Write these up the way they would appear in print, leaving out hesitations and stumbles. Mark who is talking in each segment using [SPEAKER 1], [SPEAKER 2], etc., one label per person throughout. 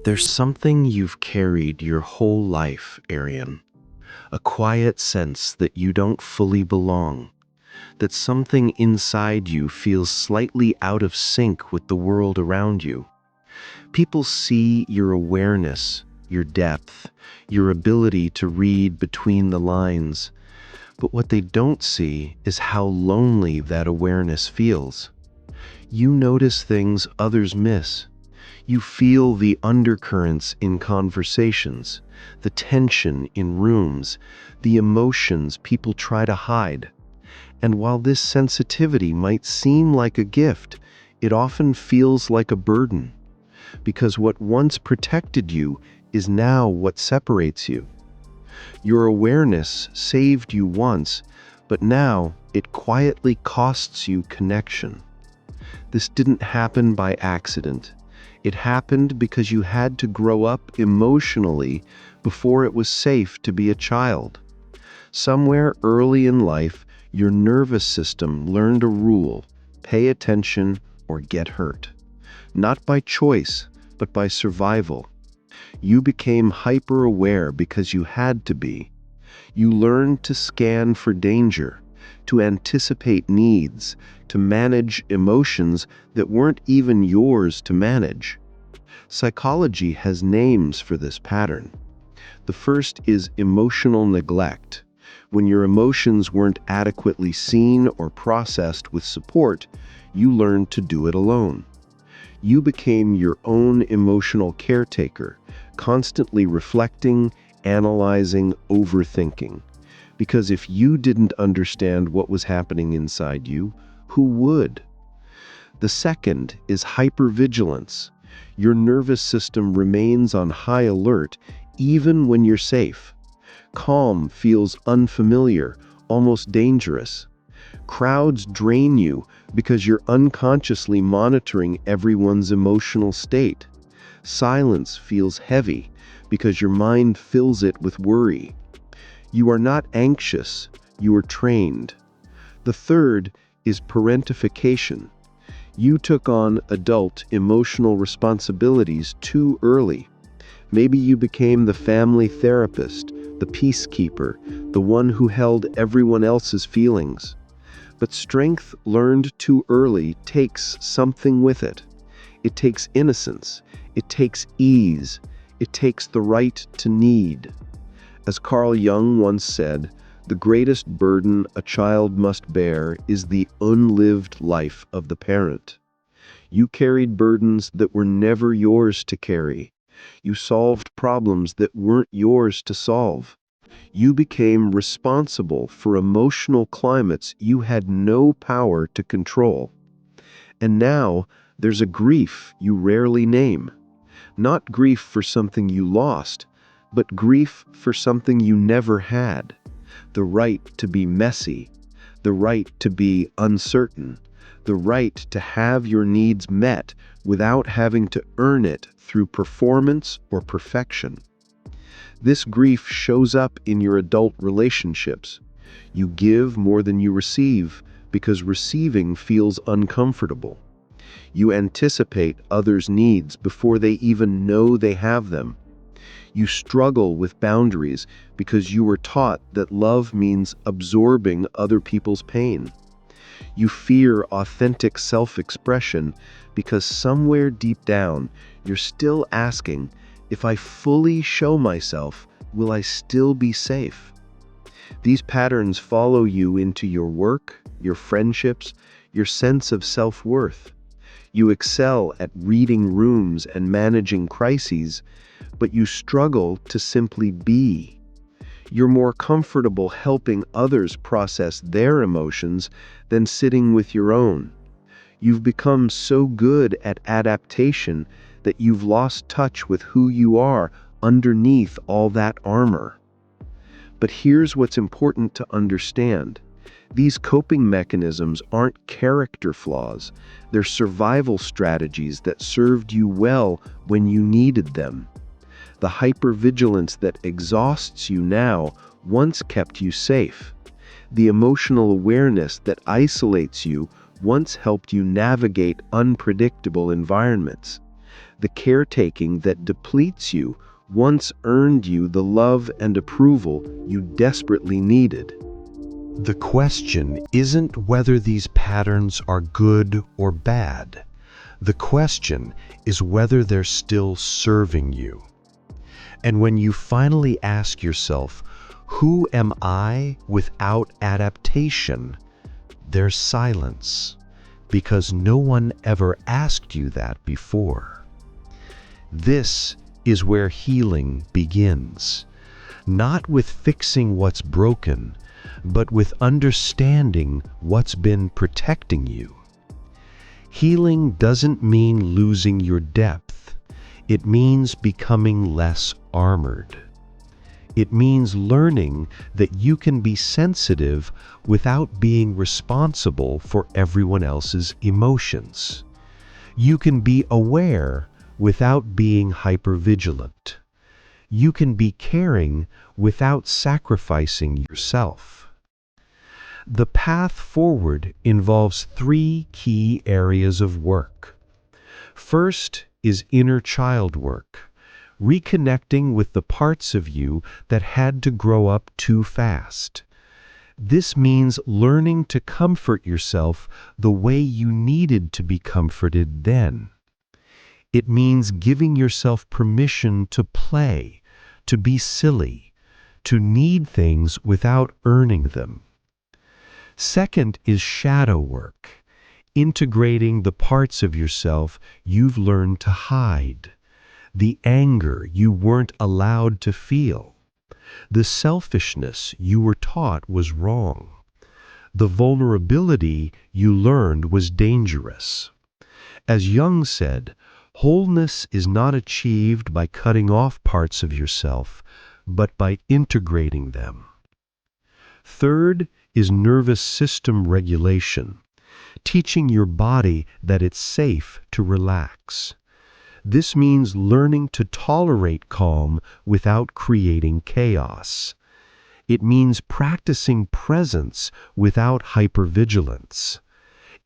[SPEAKER 1] There's something you've carried your whole life, Arian. A quiet sense that you don't fully belong, that something inside you feels slightly out of sync with the world around you. People see your awareness, your depth, your ability to read between the lines, but what they don't see is how lonely that awareness feels. You notice things others miss. You feel the undercurrents in conversations, the tension in rooms, the emotions people try to hide. And while this sensitivity might seem like a gift, it often feels like a burden, because what once protected you is now what separates you. Your awareness saved you once, but now it quietly costs you connection. This didn't happen by accident. It happened because you had to grow up emotionally before it was safe to be a child. Somewhere early in life, your nervous system learned a rule: pay attention or get hurt. Not by choice, but by survival. You became hyper-aware because you had to be. You learned to scan for danger, to anticipate needs, to manage emotions that weren't even yours to manage. Psychology has names for this pattern. The first is emotional neglect. When your emotions weren't adequately seen or processed with support, you learned to do it alone. You became your own emotional caretaker, constantly reflecting, analyzing, overthinking. Because if you didn't understand what was happening inside you, who would? The second is hypervigilance. Your nervous system remains on high alert even when you're safe. Calm feels unfamiliar, almost dangerous. Crowds drain you because you're unconsciously monitoring everyone's emotional state. Silence feels heavy because your mind fills it with worry. You are not anxious, you are trained. The third is parentification. You took on adult emotional responsibilities too early. Maybe you became the family therapist, the peacekeeper, the one who held everyone else's feelings. But strength learned too early takes something with it. It takes innocence. It takes ease. It takes the right to need. As Carl Jung once said, the greatest burden a child must bear is the unlived life of the parent. You carried burdens that were never yours to carry. You solved problems that weren't yours to solve. You became responsible for emotional climates you had no power to control. And now there's a grief you rarely name. Not grief for something you lost, but grief for something you never had. The right to be messy, the right to be uncertain, the right to have your needs met without having to earn it through performance or perfection. This grief shows up in your adult relationships. You give more than you receive because receiving feels uncomfortable. You anticipate others' needs before they even know they have them. You struggle with boundaries because you were taught that love means absorbing other people's pain. You fear authentic self-expression because somewhere deep down, you're still asking, if I fully show myself, will I still be safe? These patterns follow you into your work, your friendships, your sense of self-worth. You excel at reading rooms and managing crises, but you struggle to simply be. You're more comfortable helping others process their emotions than sitting with your own. You've become so good at adaptation that you've lost touch with who you are underneath all that armor. But here's what's important to understand. These coping mechanisms aren't character flaws. They're survival strategies that served you well when you needed them. The hypervigilance that exhausts you now once kept you safe. The emotional awareness that isolates you once helped you navigate unpredictable environments. The caretaking that depletes you once earned you the love and approval you desperately needed. The question isn't whether these patterns are good or bad. The question is whether they're still serving you. And when you finally ask yourself, who am I without adaptation? There's silence, because no one ever asked you that before. This is where healing begins, not with fixing what's broken, but with understanding what's been protecting you. Healing doesn't mean losing your depth. It means becoming less armored. It means learning that you can be sensitive without being responsible for everyone else's emotions. You can be aware without being hypervigilant. You can be caring without sacrificing yourself. The path forward involves 3 key areas of work. First is inner child work, reconnecting with the parts of you that had to grow up too fast. This means learning to comfort yourself the way you needed to be comforted then. It means giving yourself permission to play, to be silly, to need things without earning them. Second is shadow work, integrating the parts of yourself you've learned to hide, the anger you weren't allowed to feel, the selfishness you were taught was wrong, the vulnerability you learned was dangerous. As Jung said, wholeness is not achieved by cutting off parts of yourself, but by integrating them. Third is nervous system regulation, teaching your body that it's safe to relax. This means learning to tolerate calm without creating chaos. It means practicing presence without hypervigilance.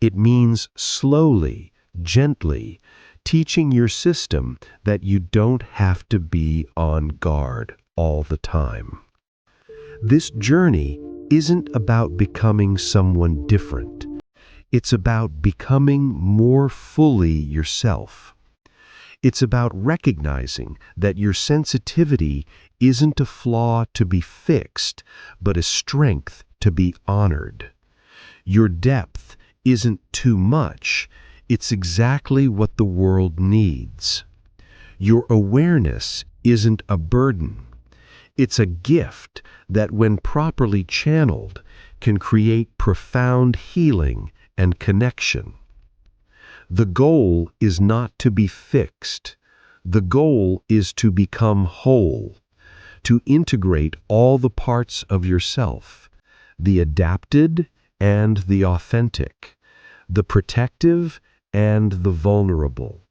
[SPEAKER 1] It means slowly, gently, teaching your system that you don't have to be on guard all the time. This journey isn't about becoming someone different. It's about becoming more fully yourself. It's about recognizing that your sensitivity isn't a flaw to be fixed, but a strength to be honored. Your depth isn't too much, it's exactly what the world needs. Your awareness isn't a burden. It's a gift that, when properly channeled, can create profound healing and connection. The goal is not to be fixed. The goal is to become whole, to integrate all the parts of yourself, the adapted and the authentic, the protective and the vulnerable,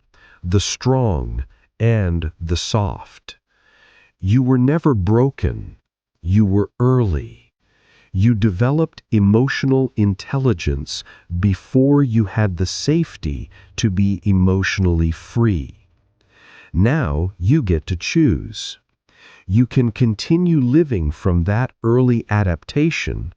[SPEAKER 1] the strong and the soft. You were never broken. You were early. You developed emotional intelligence before you had the safety to be emotionally free. Now you get to choose. You can continue living from that early adaptation,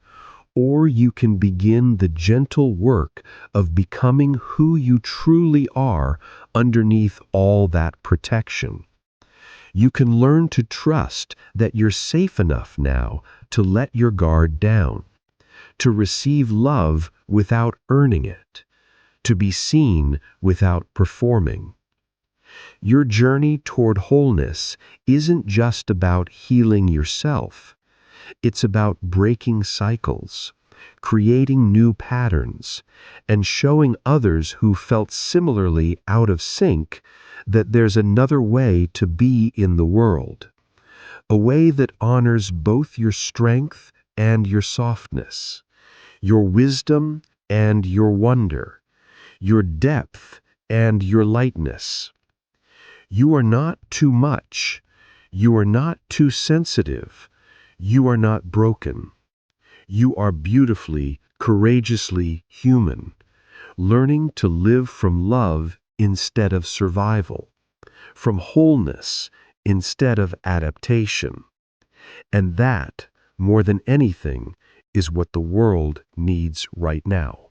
[SPEAKER 1] or you can begin the gentle work of becoming who you truly are underneath all that protection. You can learn to trust that you're safe enough now to let your guard down, to receive love without earning it, to be seen without performing. Your journey toward wholeness isn't just about healing yourself. It's about breaking cycles, creating new patterns, and showing others who felt similarly out of sync that there's another way to be in the world, a way that honors both your strength and your softness, your wisdom and your wonder, your depth and your lightness. You are not too much. You are not too sensitive. You are not broken. You are beautifully, courageously human, learning to live from love instead of survival.
[SPEAKER 2] from wholeness instead of adaptation. And that, more than anything, is what the world needs right now.